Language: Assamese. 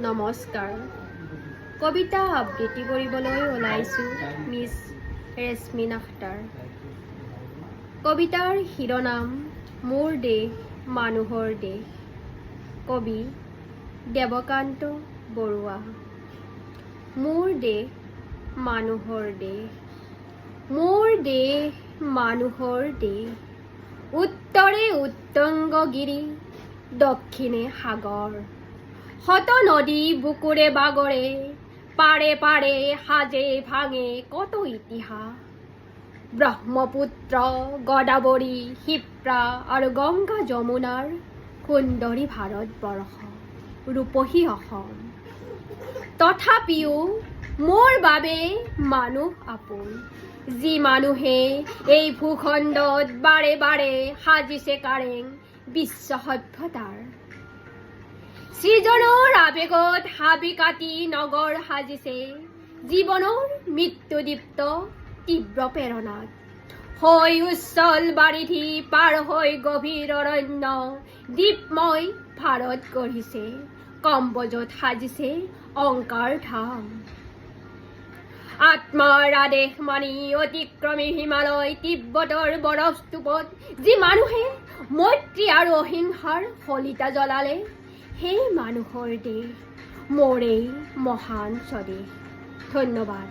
নমস্কাৰ। কবিতা আবৃত্তি কৰিবলৈ ওলাইছোঁ মিছ ৰেশমিন আখতাৰ। কবিতাৰ শিৰোনাম মোৰ দেশ মানুহৰ দেশ। কবি দেৱকান্ত বৰুৱা। মোৰ দেশ মানুহৰ দেশ, মোৰ দেশ মানুহৰ দেশ। উত্তৰে উত্তংগগিৰি, দক্ষিণে সাগৰ। শত নদী বুকুৰে বাগৰে, পাৰে পাৰে সাজে ভাঙে কত ইতিহাস। ব্ৰহ্মপুত্ৰ, গদাবৰী, শিপ্ৰা আৰু গংগা যমুনাৰ সুন্দৰী ভাৰতবৰ্ষ, ৰূপহী অসম। তথাপিও মোৰ বাবে মানুহ আপোন, যি মানুহে এই ভূখণ্ডত বাৰে বাৰে সাজিছে কাৰেং বিশ্ব সভ্যতাৰ। সৃজনৰ আবেগত হাবি কাটি নগৰ সাজিছে, জীৱনৰ মৃত্যুদীপ্ত তীব্ৰ প্ৰেৰণাত। হৈ উচ্ছল বাৰিধি, পাৰ হৈ গভীৰ অৰণ্য, দ্বীপময় ভাৰত গঢ়িছে, কম্বজত সাজিছে অংকাৰ ধাম। আত্মাৰ আদেশ মানি অতিক্ৰমী হিমালয় তিব্বতৰ বৰফস্তূপত, যি মানুহে মৈত্ৰী আৰু অহিংসাৰ শলিতা জ্বলালে, সেই মানুহৰ দেশ মোৰ এই মহান স্বদেশ। ধন্যবাদ।